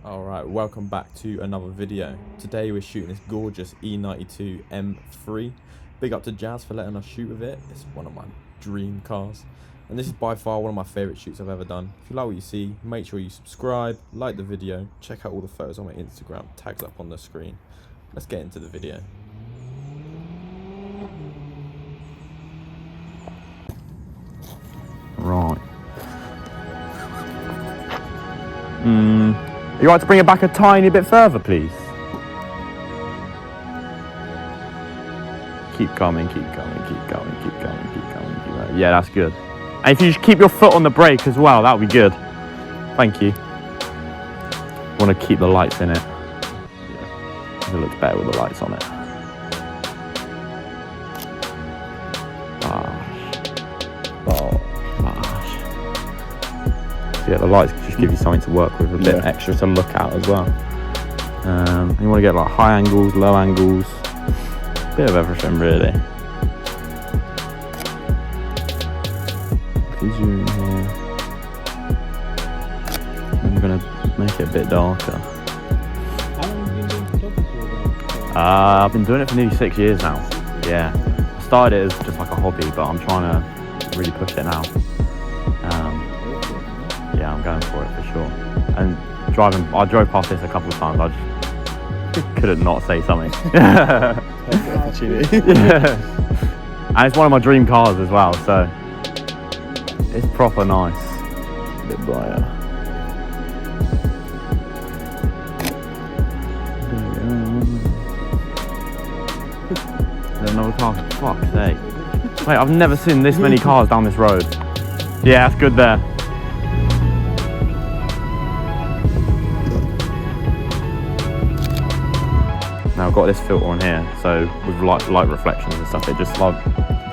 Alright, welcome back to another video. Today we're shooting this gorgeous E92 M3. Big up to Jazz for letting us shoot with it. It's one of my dream cars. And this is by far one of my favourite shoots I've ever done. If you like what you see, make sure you subscribe, like the video, check out all the photos on my Instagram, tags up on the screen. Let's get into the video. Right. You like to bring it back a tiny bit further, please? Keep coming, keep coming, keep going, keep going, keep going, keep going. Yeah, that's good. And if you just keep your foot on the brake as well, that would be good. Thank you. Want to keep the lights in it. Yeah. It looks better with the lights on it. Yeah, the lights just give you something to work with, a bit extra to look at as well. You want to get like high angles, low angles, a bit of everything really. If you zoom here, I'm going to make it a bit darker. How long have you been doing photography then? I've been doing it for nearly 6 years now. Yeah, I started it as just like a hobby, but I'm trying to really push it now. Yeah, I'm going for it for sure. And I drove past this a couple of times. I just couldn't not say something. Opportunity. Yeah. And it's one of my dream cars as well, so it's proper nice. A bit brighter. There's another car. For fuck's sake. Wait, I've never seen this many cars down this road. Yeah, that's good there. Now I've got this filter on here, so with light reflections and stuff, it just like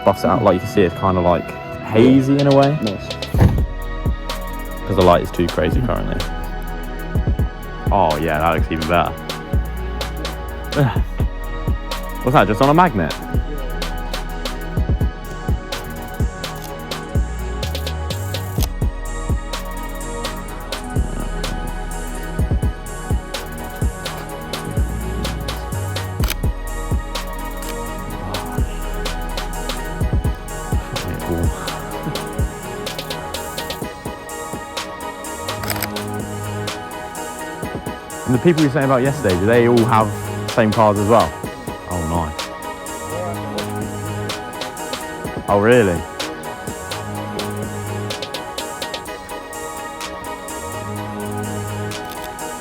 buffs it out. Like you can see, it's kind of like hazy in a way. Nice. Because the light is too crazy currently. Oh yeah, that looks even better. What's that, just on a magnet? And the people you were saying about yesterday, do they all have the same cars as well? Oh, nice. Oh, really?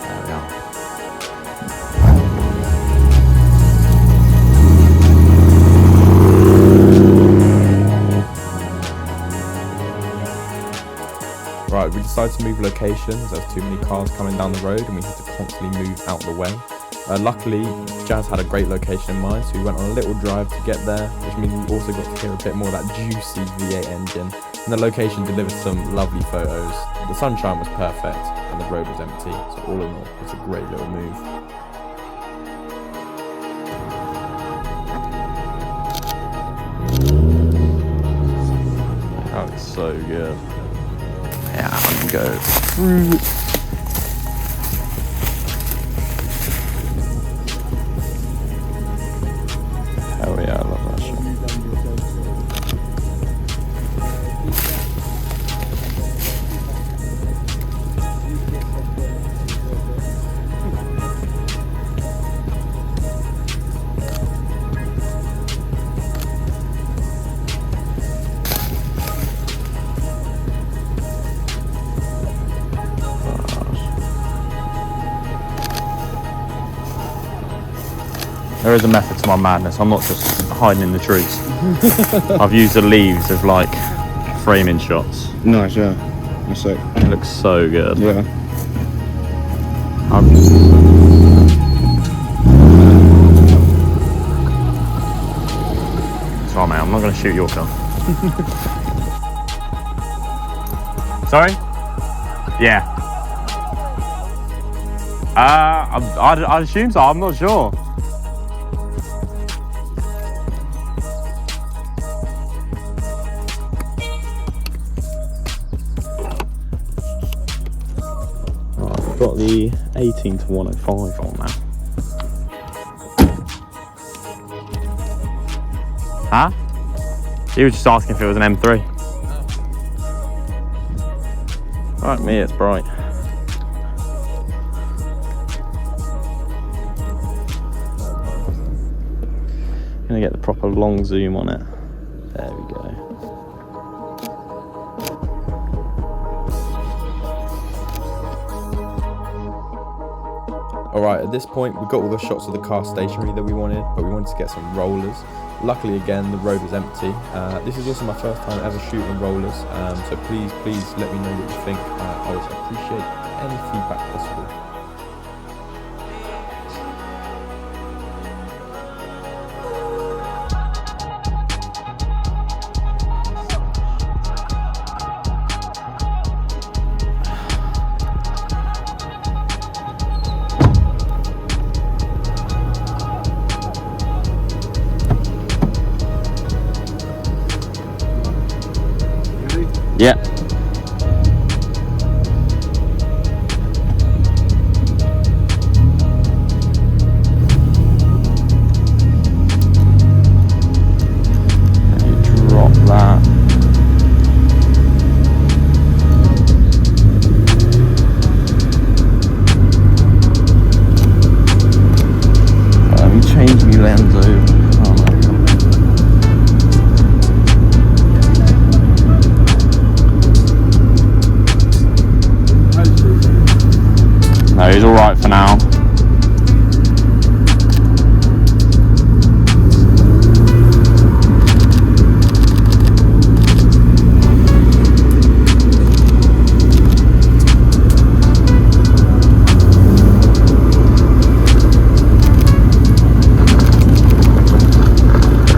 There we are. Right, we decided to move locations. There's too many cars coming down the road and we had to constantly move out the way. Luckily, Jazz had a great location in mind, so we went on a little drive to get there, which means we also got to hear a bit more of that juicy V8 engine. And the location delivered some lovely photos. The sunshine was perfect and the road was empty, so all in all, it was a great little move. That looks so good. Yeah, I'm gonna go through. Hell yeah, I love that shit. There is a method to my madness. I'm not just hiding in the trees. I've used the leaves as like framing shots. Nice, yeah. That's it. It looks so good. Yeah. Sorry, mate, I'm not going to shoot your car. Sorry? Yeah. I'd assume so. I'm not sure. got the 18 to 105 on now. Huh? He was just asking if it was an M3. Like me, it's bright. Gonna get the proper long zoom on it. There we go. Alright, at this point we got all the shots of the car stationary that we wanted, but we wanted to get some rollers. Luckily again, the road was empty. This is also my first time ever shooting rollers, so please let me know what you think. I would appreciate any feedback possible. Yeah. Drop that. Let me change my lens over. Oh no. No, he's alright for now.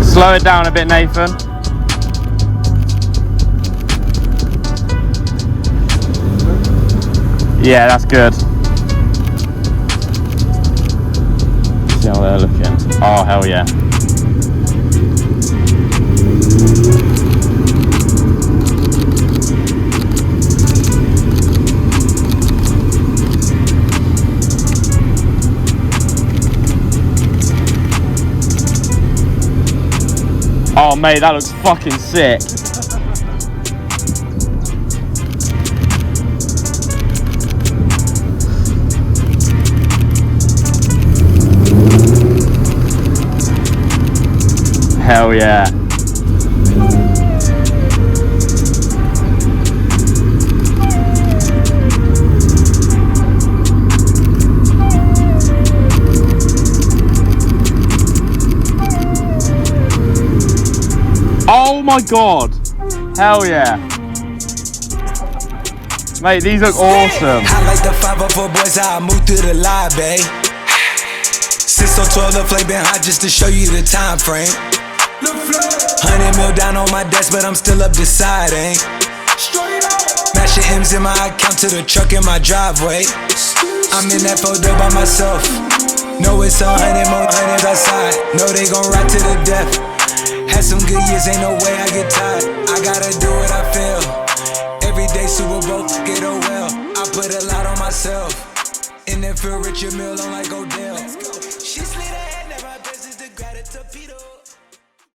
Slow it down a bit, Nathan. Yeah, that's good. See how they're looking. Oh, hell yeah. Oh, mate, that looks fucking sick. Hell yeah. Oh my god. Hell yeah. Mate, these look awesome. I like the 504 boys, how I move through the lobby. 612 the flame been hot just to show you the time frame. 100 mil down on my desk, but I'm still up deciding. Mashing M's in my account to the truck in my driveway. I'm in that photo by myself. Know it's 100 more hundreds outside. Know they gon' ride to the death. Had some good years, ain't no way I get tired. I gotta do what I feel. Every day Super Bowl, get a well. I put a lot on myself. And then feel Richard Mill on like Odell. She slid her